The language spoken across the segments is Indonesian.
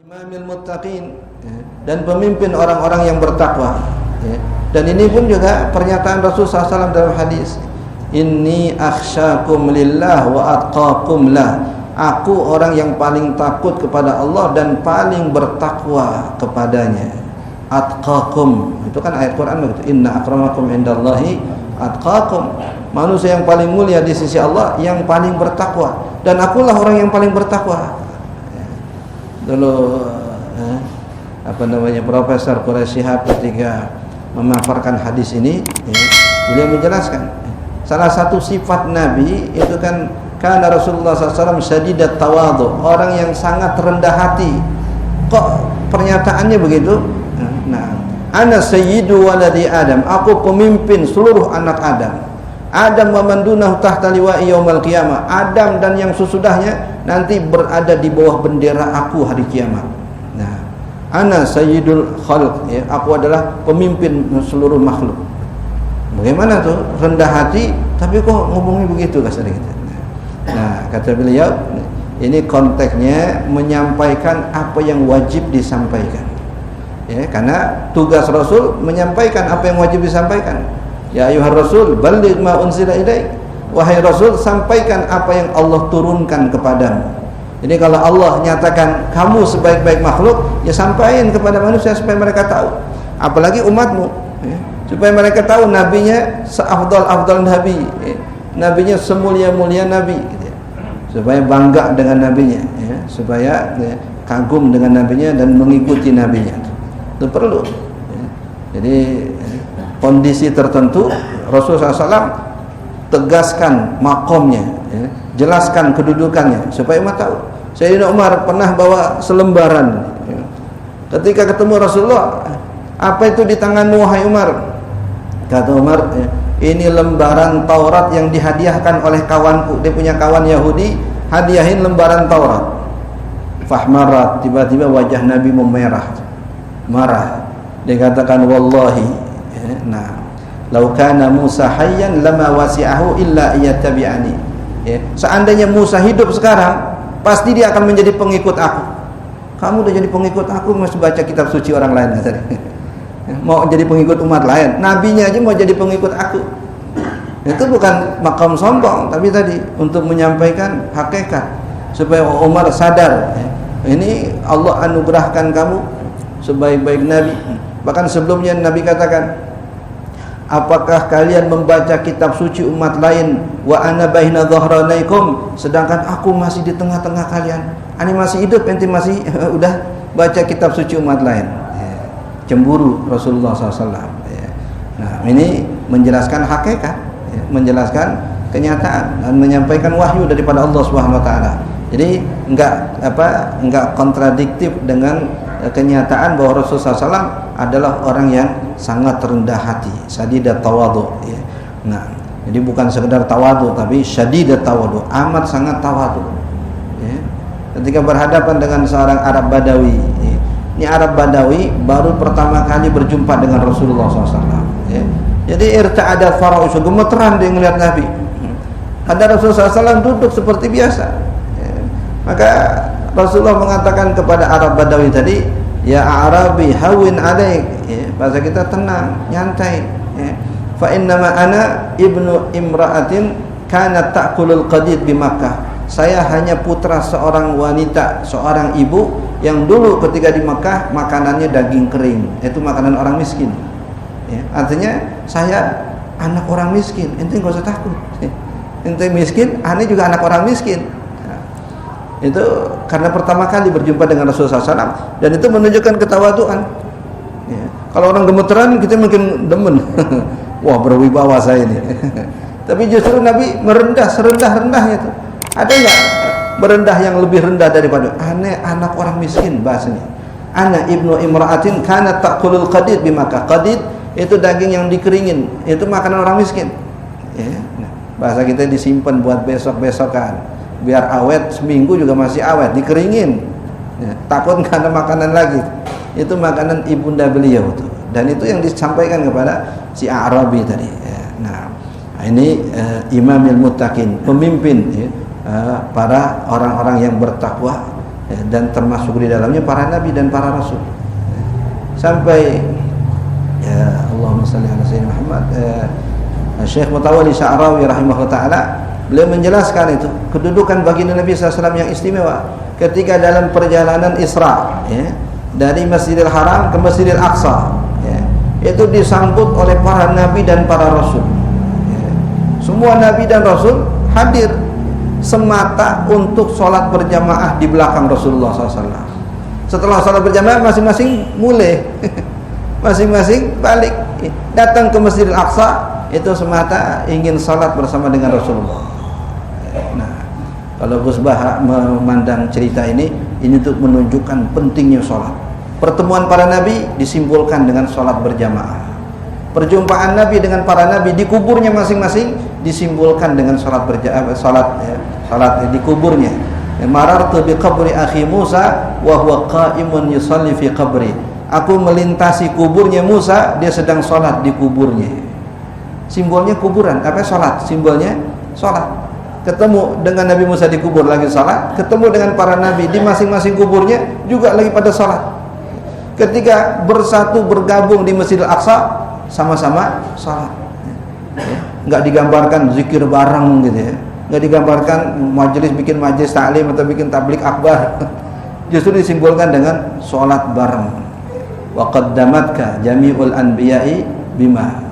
Imamil muttaqin, dan pemimpin orang-orang yang bertakwa. Dan ini pun juga pernyataan Rasulullah SAW dalam hadis, inni akhsyakum lillah wa atqakum lah. Aku orang yang paling takut kepada Allah dan paling bertakwa kepadanya. Atqakum, itu kan ayat Quran begitu. Inna akramakum indallahi atqakum. Manusia yang paling mulia di sisi Allah yang paling bertakwa, dan akulah orang yang paling bertakwa. Dulu Profesor Quraisy Shihab ketika memaparkan hadis ini, beliau menjelaskan salah satu sifat Nabi itu kan karena Rasulullah SAW syadidat tawadhu, orang yang sangat rendah hati. Kok pernyataannya begitu? Nah, ana sayyidu waladi Adam, aku pemimpin seluruh anak Adam. Adam wa man dunahu tahta liwa'i yaumil qiyamah. Adam dan yang sesudahnya nanti berada di bawah bendera aku hari kiamat. Nah, ana sayyidul khalq, ya, aku adalah pemimpin seluruh makhluk. Bagaimana tuh rendah hati tapi kok ngomongnya begitu kasar kita. Nah, kata beliau, ini konteksnya menyampaikan apa yang wajib disampaikan. Ya, karena tugas Rasul menyampaikan apa yang wajib disampaikan. Ya ayuhar Rasul, balligh ma unzila ilaik. Wahai Rasul, sampaikan apa yang Allah turunkan kepadamu. Jadi kalau Allah nyatakan kamu sebaik-baik makhluk, ya sampaikan kepada manusia supaya mereka tahu. Apalagi umatmu, ya, supaya mereka tahu nabinya seafdal-afdal nabi, ya, nabinya semulia-mulia nabi, gitu ya. Supaya bangga dengan nabinya, ya, supaya ya, kagum dengan nabinya dan mengikuti nabinya. Itu perlu, ya. Jadi kondisi tertentu Rasulullah SAW tegaskan makomnya, ya, jelaskan kedudukannya supaya umat tahu. Sayyidina Umar pernah bawa selembaran, ya. Ketika ketemu Rasulullah, apa itu di tanganmu wahai Umar? Kata Umar, ya, ini lembaran Taurat yang dihadiahkan oleh kawanku. Dia punya kawan Yahudi, hadiahin lembaran Taurat. Fahmarat, tiba-tiba wajah Nabi memerah, marah. Dia katakan wallahi, nah, lau kana Musa hayyan lama wasi'ahu illa iyattabi'ani. Ya, seandainya Musa hidup sekarang, pasti dia akan menjadi pengikut aku. Kamu udah jadi pengikut aku, masih baca kitab suci orang lain katanya. Mau jadi pengikut umat lain, nabinya aja mau jadi pengikut aku. Itu bukan makam sombong, tapi tadi untuk menyampaikan hakikat supaya Umar sadar, ya, ini Allah anugerahkan kamu sebaik-baik nabi. Bahkan sebelumnya Nabi katakan, apakah kalian membaca kitab suci umat lain wa ana baina dhahranaikum, sedangkan aku masih di tengah-tengah kalian. Ani masih hidup, ente masih udah baca kitab suci umat lain. Ya, cemburu Rasulullah SAW. Ya. Nah, ini menjelaskan hakikat, ya, menjelaskan kenyataan dan menyampaikan wahyu daripada Allah Subhanahu wa taala. Jadi enggak kontradiktif dengan kenyataan bahwa Rasulullah SAW adalah orang yang sangat rendah hati, syadidat tawadhu, ya. Nah, jadi bukan sekedar tawadhu tapi syadidat tawadhu, amat sangat tawadhu, ya. Ketika berhadapan dengan seorang Arab Badawi, ya. Ini Arab Badawi baru pertama kali berjumpa dengan Rasulullah SAW, ya. Jadi irta'ada fara'u, gemeteran dia melihat Nabi. Ada Rasulullah SAW duduk seperti biasa, ya. Maka Rasulullah mengatakan kepada Arab Badawi tadi, ya Arabi hawin alaik, ya, bahasa kita tenang, nyantai, ya. Fa innama ana ibnu imra'atin kanat ta'kulul qadid di Makkah. Saya hanya putra seorang wanita, seorang ibu yang dulu ketika di Makkah makanannya daging kering, itu makanan orang miskin, ya. Artinya saya anak orang miskin, ente enggak usah takut, ya. Ente miskin, ane juga anak orang miskin. Itu karena pertama kali berjumpa dengan Rasulullah SAW, dan itu menunjukkan ketawaduan, ya. Kalau orang gemeteran kita mungkin demen wah berwibawa saya ini. Tapi justru Nabi merendah, serendah-rendahnya itu. Ada enggak merendah yang lebih rendah daripada ane anak orang miskin, bahasanya. Ana ibnu imra'atin kanat ta'kulul qadid bi Makkah. Qadid itu daging yang dikeringin, itu makanan orang miskin, ya. Nah, bahasa kita disimpan buat besok-besokan, biar awet, seminggu juga masih awet, dikeringin, ya, takut nggak ada makanan lagi. Itu makanan ibunda beliau tuh, dan itu yang disampaikan kepada si Arabi tadi, ya. Nah, ini imamil muttaqin, pemimpin, ya, para orang-orang yang bertakwa, dan termasuk di dalamnya para nabi dan para rasul. Sampai ya Allahumma shalli ala sayyidina Muhammad, Syekh Mutawalli Sya'rawi rahimahullah taala, beliau menjelaskan itu kedudukan baginda Nabi SAW yang istimewa ketika dalam perjalanan Isra, ya, dari Masjidil Haram ke Masjidil Aqsa, ya, itu disambut oleh para nabi dan para rasul, ya. Semua nabi dan rasul hadir semata untuk sholat berjamaah di belakang Rasulullah SAW. Setelah sholat berjamaah masing-masing mulai masing-masing balik datang ke Masjidil Aqsa, itu semata ingin sholat bersama dengan Rasulullah. Nah, kalau Gus Bah memandang cerita ini untuk menunjukkan pentingnya sholat. Pertemuan para nabi disimpulkan dengan sholat berjamaah. Perjumpaan nabi dengan para nabi di kuburnya masing-masing disimpulkan dengan sholat berjamaah, sholat di kuburnya. Marartu bi qabri akhi Musa wa huwa qa'imun yusalli fi qabri. Aku melintasi kuburnya Musa, dia sedang sholat di kuburnya. Simbolnya kuburan, apa sholat? Simbolnya sholat. Ketemu dengan Nabi Musa di kubur lagi sholat, ketemu dengan para nabi di masing-masing kuburnya juga lagi pada sholat. Ketika bersatu bergabung di Masjidil Aqsa, sama-sama sholat. Nggak digambarkan zikir bareng gitu ya, nggak digambarkan majelis bikin majelis taklim atau bikin tablik akbar. Justru disimbolkan dengan sholat bareng. Wa qaddamatka jami'ul anbiya'i bima.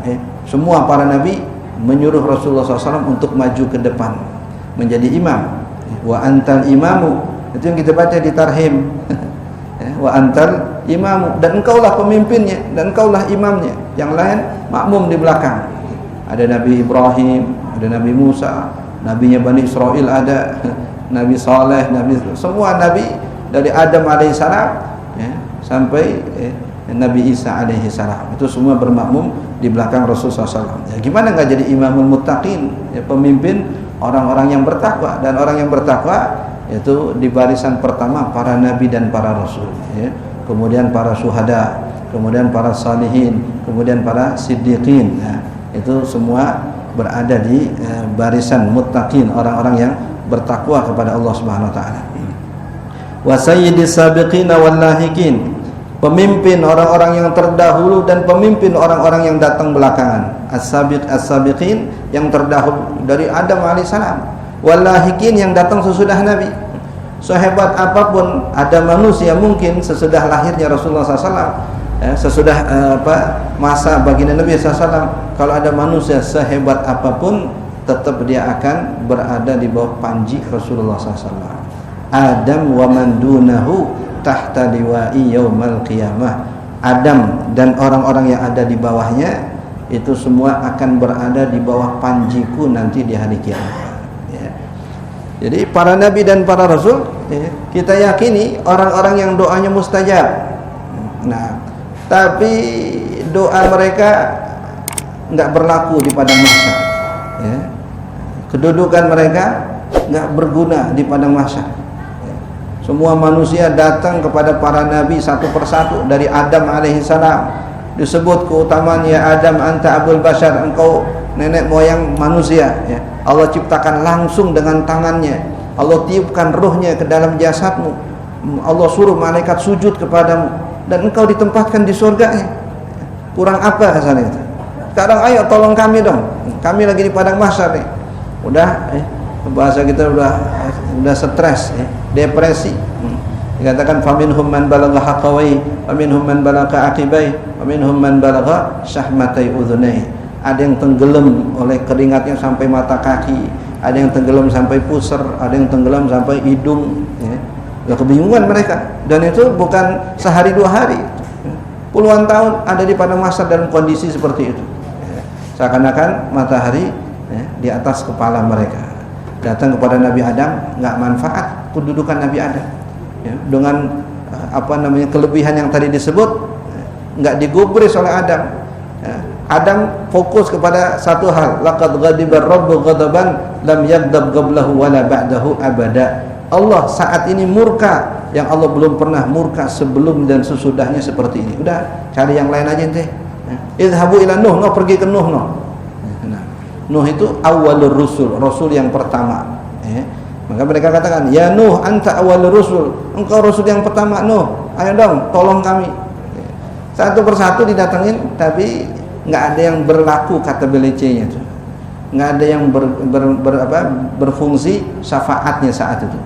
Semua para nabi menyuruh Rasulullah SAW untuk maju ke depan menjadi imam. Wa antal imamu, itu yang kita baca di Tarhim. Wa antal imamu, dan engkaulah pemimpinnya dan engkaulah imamnya, yang lain makmum di belakang. Ada Nabi Ibrahim, ada Nabi Musa, nabinya Bani Israel ada, Nabi Saleh, semua nabi dari Adam alaihissalam, ya, sampai Nabi Isa alaihi salam, itu semua bermakmum di belakang Rasulullah SAW. Ya, gimana nggak jadi imamul muttaqin, ya, pemimpin orang-orang yang bertakwa, dan orang yang bertakwa itu di barisan pertama para nabi dan para rasul, ya. Kemudian para syuhada, kemudian para salihin, kemudian para siddiqin. Nah, itu semua berada di barisan muttaqin, orang-orang yang bertakwa kepada Allah Subhanahu wa taala. Wa sayyidis sabiqina wal lahiqin, pemimpin orang-orang yang terdahulu dan pemimpin orang-orang yang datang belakangan. As-sabiq as-sabiqin, yang terdahulu dari Adam alaihissalam, wal lahiqin, yang datang sesudah Nabi. Sehebat apapun ada manusia mungkin sesudah lahirnya Rasulullah SAW, ya, sesudah masa baginda Nabi SAW, kalau ada manusia sehebat apapun tetap dia akan berada di bawah panji Rasulullah SAW. Adam wa man dunahu tahta liwa'i yaumal qiyamah. Adam dan orang-orang yang ada di bawahnya itu semua akan berada di bawah panjiku nanti di hari kiamat. Ya. Jadi para nabi dan para rasul, ya, kita yakini orang-orang yang doanya mustajab. Nah, tapi doa mereka enggak berlaku di padang mahsyar. Ya. Kedudukan mereka enggak berguna di padang mahsyar. Semua manusia datang kepada para nabi satu persatu dari Adam alaihissalam. Disebut keutamaan, ya Adam anta abul bashar, engkau nenek moyang manusia, ya. Allah ciptakan langsung dengan tangannya, Allah tiupkan ruhnya ke dalam jasadmu, Allah suruh malaikat sujud kepadamu, dan engkau ditempatkan di surganya. Kurang apa kesannya itu? Sekarang ayo tolong kami dong, kami lagi di padang mahsyar nih. Udah bahasa kita udah stres, ya, depresi. Dikatakan faminhum man balagha haqawai, faminhum man balagha aqibai, faminhum man balagha syahmatai udhunai. Ada yang tenggelam oleh keringatnya sampai mata kaki, ada yang tenggelam sampai pusar, ada yang tenggelam sampai hidung, ya. Ya, kebingungan mereka, dan itu bukan sehari dua hari, puluhan tahun ada di padang mahsyar dalam kondisi seperti itu, ya. Seakan-akan matahari, ya, di atas kepala mereka. Datang kepada Nabi Adam, nggak manfaat kedudukan Nabi Adam, ya, dengan kelebihan yang tadi disebut, nggak digubris oleh Adam, ya. Adam fokus kepada satu hal, laqad ghadiba rabbu ghadaban lam yaghdab qablahu wala ba'dahu abada. Allah saat ini murka yang Allah belum pernah murka sebelum dan sesudahnya seperti ini. Udah, cari yang lain aja ente. Idhabu ila Nuh, Nuh pergi ke Nuh, Nuh. Nuh itu awalur rusul, rasul yang pertama, ya. Maka Maka mereka katakan, ya Nuh anta awal rusul, engkau rasul yang pertama Nuh, ayo dong tolong kami. Satu persatu didatengin, tapi nggak ada yang berlaku kata BLC-nya itu, nggak ada yang berfungsi syafaatnya saat itu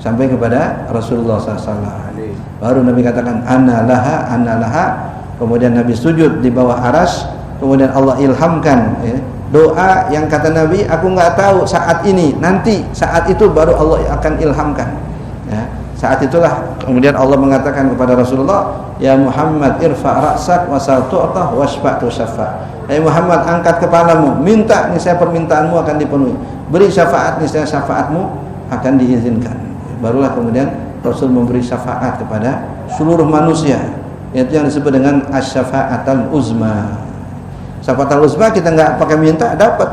sampai kepada Rasulullah SAW. Baru Nabi katakan ana laha, kemudian Nabi sujud di bawah aras, kemudian Allah ilhamkan doa yang kata Nabi, aku nggak tahu saat ini, nanti saat itu baru Allah akan ilhamkan. Ya, saat itulah kemudian Allah mengatakan kepada Rasulullah, ya Muhammad irfa' ra'sak wa sal tu'tah washfa' tusaffa. Hai Muhammad, angkat kepalamu, minta niscaya permintaanmu akan dipenuhi, beri syafaat niscaya syafaatmu akan diizinkan. Barulah kemudian Rasul memberi syafaat kepada seluruh manusia, yaitu yang disebut dengan asy-syafa'atul uzma. Syafaat uzma kita nggak pakai minta, dapat.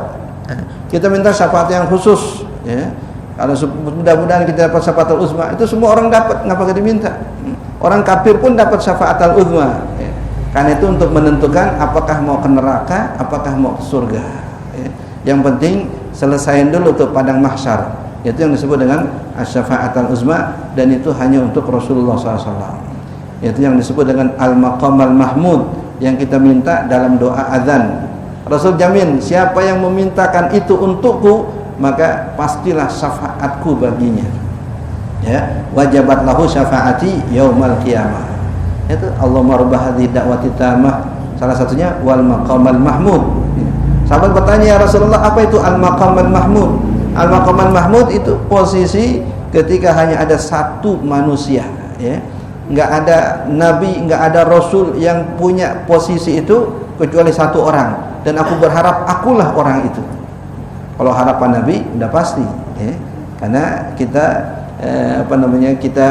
Kita minta syafaat yang khusus, ya. Kalau mudah-mudahan kita dapat syafaat uzma, itu semua orang dapat, nggak pakai diminta. Orang kafir pun dapat syafaat uzma. Ya. Karena itu untuk menentukan apakah mau ke neraka, apakah mau ke surga. Ya. Yang penting selesaiin dulu tuh padang mahsyar. Itu yang disebut dengan asy-syafa'atul uzma, dan itu hanya untuk Rasulullah SAW. Itu yang disebut dengan al-maqam al-mahmud, yang kita minta dalam doa azan. Rasul jamin, siapa yang memintakan itu untukku, maka pastilah syafaatku baginya. Ya, wajabat lahu syafaati yaumal qiyamah. Itu Allahumma rabb hadhihi da'wati tammah, salah satunya wal maqamal mahmud. Sahabat bertanya, ya Rasulullah, apa itu al maqamal mahmud? Al maqamal mahmud itu posisi ketika hanya ada satu manusia, ya. Enggak ada nabi, enggak ada rasul yang punya posisi itu kecuali satu orang, dan aku berharap akulah orang itu. Kalau harapan Nabi udah pasti, ya. Karena kita kita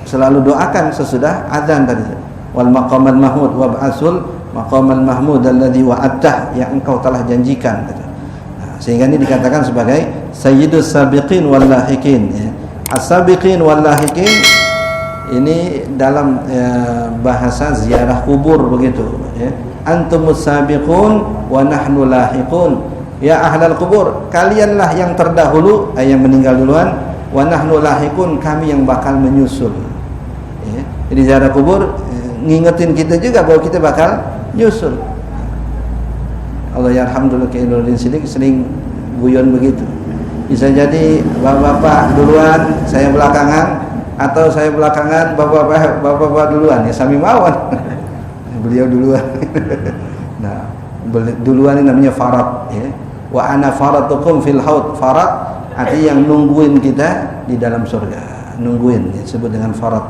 selalu doakan sesudah azan tadi, wal maqamal mahmud wa ba'asul maqamal mahmud alladzi wa'adtah, yang engkau telah janjikan. Nah, sehingga ini dikatakan sebagai sayyidus sabiqin wal lahiqin, ya. As-sabiqin wal lahiqin ini dalam bahasa ziarah kubur begitu, ya. Antumus sabiqun wa nahnu lahiqun, ya ahlal kubur, kalianlah yang terdahulu, yang meninggal duluan, wa nahnu lahiqun, kami yang bakal menyusul, ya. Jadi ziarah kubur ngingetin kita juga bahwa kita bakal nyusul. Allah yarhamdulillah ke Indonesia sering guyon begitu. Bisa jadi bapak-bapak duluan, saya belakangan, atau saya belakangan, bapak-bapak duluan, ya sami mawon. Beliau duluan. Nah, duluan ini namanya farad, ya. Wa ana faratukum fil haud. Farad artinya yang nungguin kita di dalam surga, nungguin, disebut dengan farad.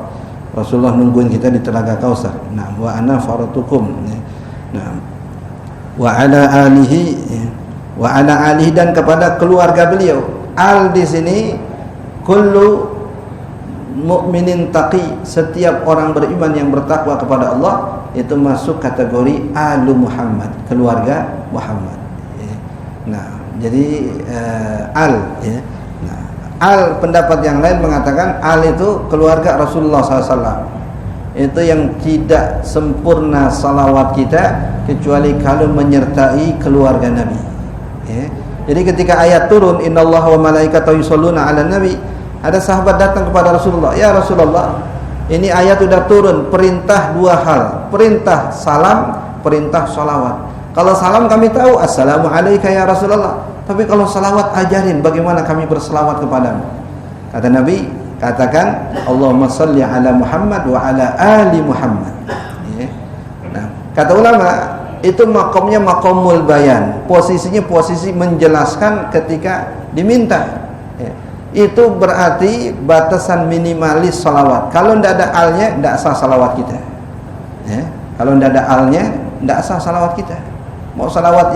Rasulullah nungguin kita di Telaga Kausar. Nah, wa ana faratukum, ya. Nah, wa ala alihi, ya. Wa ala alihi, dan kepada keluarga beliau. Al di sini kullu mukminin taqi, setiap orang beriman yang bertakwa kepada Allah itu masuk kategori alu Muhammad, keluarga Muhammad, ya. Nah, jadi al, ya. Nah, al, pendapat yang lain mengatakan al itu keluarga Rasulullah SAW. Itu yang tidak sempurna salawat kita kecuali kalau menyertai keluarga Nabi, ya. Jadi ketika ayat turun, innallaha wa malaikatahu yusholluna 'alan nabi, ada sahabat datang kepada Rasulullah, ya Rasulullah, ini ayat sudah turun, perintah dua hal, perintah salam, perintah salawat. Kalau salam kami tahu, assalamu alayka ya Rasulullah, tapi kalau salawat ajarin bagaimana kami berselawat kepadamu. Kata Nabi, katakan Allahumma salli ala Muhammad wa ala ali Muhammad, ya. Nah, kata ulama, itu makomnya makomul bayan, posisinya posisi menjelaskan ketika diminta, ya. Itu berarti batasan minimalis salawat. Kalau tidak ada alnya, tidak sah salawat kita, ya. Kalau tidak ada alnya, tidak sah salawat kita. Mau salawat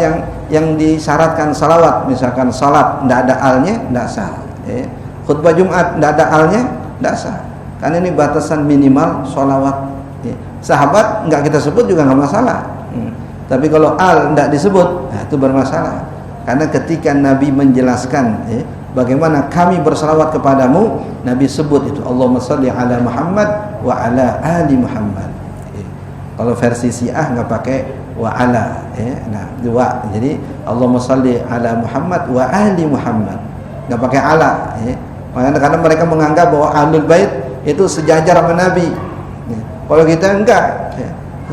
yang disyaratkan salawat, misalkan salat tidak ada alnya, tidak sah, ya. Khutbah Jumat tidak ada alnya, tidak sah. Karena ini batasan minimal salawat, ya. Sahabat nggak kita sebut juga nggak masalah, tapi kalau al tidak disebut, nah itu bermasalah. Karena ketika Nabi menjelaskan, ya, bagaimana kami bersalawat kepadamu, Nabi sebut itu Allahumma shalli ala Muhammad wa ala ali Muhammad, ya. Kalau versi Syiah nggak pakai wa ala, ya. Nah, dua, jadi Allahumma shalli ala Muhammad wa ali Muhammad, nggak pakai ala, ya. Karena mereka menganggap bahwa Ahlul Bait itu sejajar sama Nabi. Kalau kita enggak,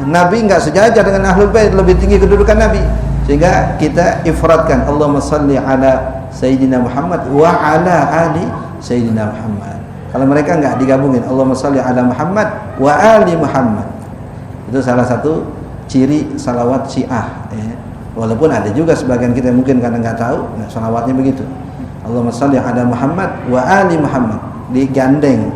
Nabi enggak sejajar dengan Ahlul Bait, lebih tinggi kedudukan Nabi. Sehingga kita ifradkan Allahumma salli ala Sayyidina Muhammad wa ala ali Sayyidina Muhammad. Kalau mereka enggak digabungin Allahumma salli ala Muhammad wa ali Muhammad. Itu salah satu ciri salawat Syiah. Walaupun ada juga sebagian kita mungkin kadang enggak tahu, salawatnya begitu. Allahumma shalli ala Muhammad wa ali Muhammad, digandeng,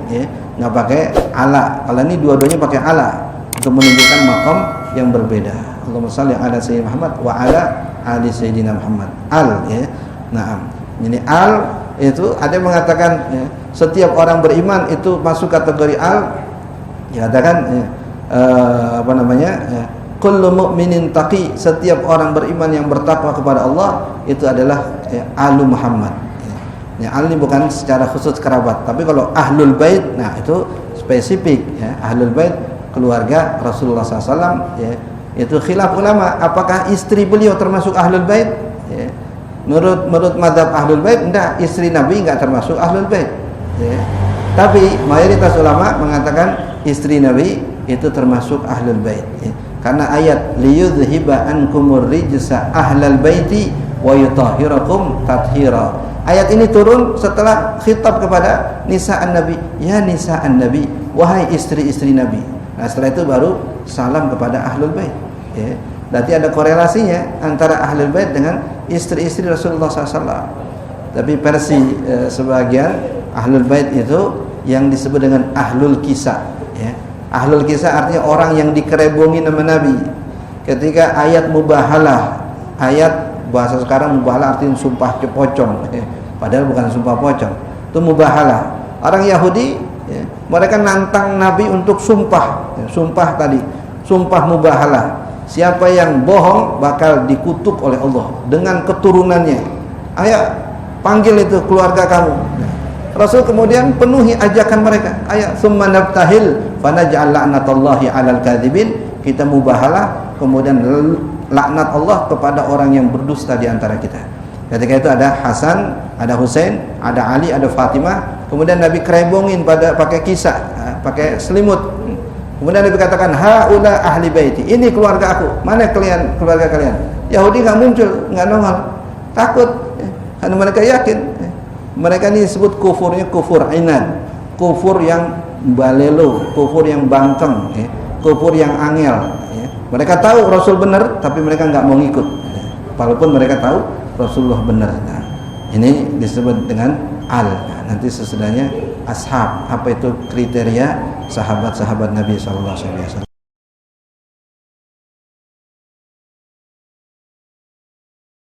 nggak pakai ala. Kalau ini dua-duanya pakai ala untuk menunjukkan makom yang berbeda. Allahumma shalli ala Sayyidina Muhammad wa ala ali Sayyidina Muhammad. Al, Nah, ini al itu ada yang mengatakan setiap orang beriman itu masuk kategori al. Dikatakan kullu mu'minin taqi, setiap orang beriman yang bertakwa kepada Allah itu adalah alu Muhammad. Al ini bukan secara khusus kerabat, tapi kalau Ahlul Bait, nah itu spesifik, Ahlul Bait keluarga Rasulullah SAW, itu khilaf ulama, apakah istri beliau termasuk Ahlul Bait? Menurut mazhab Ahlul Bait, enggak, istri Nabi enggak termasuk Ahlul Bait. Tapi mayoritas ulama mengatakan istri Nabi itu termasuk Ahlul Bait. Karena ayat liyudhiba ankumur rijsa ahlal baiti wa yutahhirakum tathira. Ayat ini turun setelah khitab kepada nisa'an Nabi, ya nisa'an Nabi, wahai istri-istri Nabi. Nah, setelah itu baru salam kepada Ahlul Bait. Berarti ada korelasinya antara Ahlul Bait dengan istri-istri Rasulullah SAW. Tapi versi sebagian Ahlul Bait itu yang disebut dengan Ahlul Kisah. Ahlul Kisah artinya orang yang dikerebongi nama Nabi. Ketika ayat mubahalah, ayat bahasa sekarang mubahalah artinya sumpah pocong, padahal bukan sumpah pocong, itu mubahalah. Orang Yahudi mereka nantang Nabi untuk sumpah, sumpah tadi, sumpah mubahalah. Siapa yang bohong bakal dikutuk oleh Allah dengan keturunannya. Ayo panggil itu keluarga kamu. Rasul kemudian penuhi ajakan mereka. Ayo summa nabtahil fanaj'al la'natallahi 'alal kadzibin. Kita mubahalah, kemudian laknat Allah kepada orang yang berdusta di antara kita. Ketika itu ada Hasan, ada Husain, ada Ali, ada Fatimah. Kemudian Nabi kerebongin pakai kisah, pakai selimut. Kemudian Nabi katakan, haula ahli baiti. Ini keluarga aku. Mana kalian, keluarga kalian? Yahudi enggak muncul, enggak nongol. Takut, karena mereka yakin. Mereka ini disebut kufurnya kufur inad, kufur yang balelo, kufur yang bangkeng, kufur yang angel. Mereka tahu Rasul benar, tapi mereka enggak mau ngikut, walaupun mereka tahu Rasulullah benar. Nah, ini disebut dengan al. Nah, nanti sesudahnya ashab. Apa itu kriteria sahabat-sahabat Nabi SAW.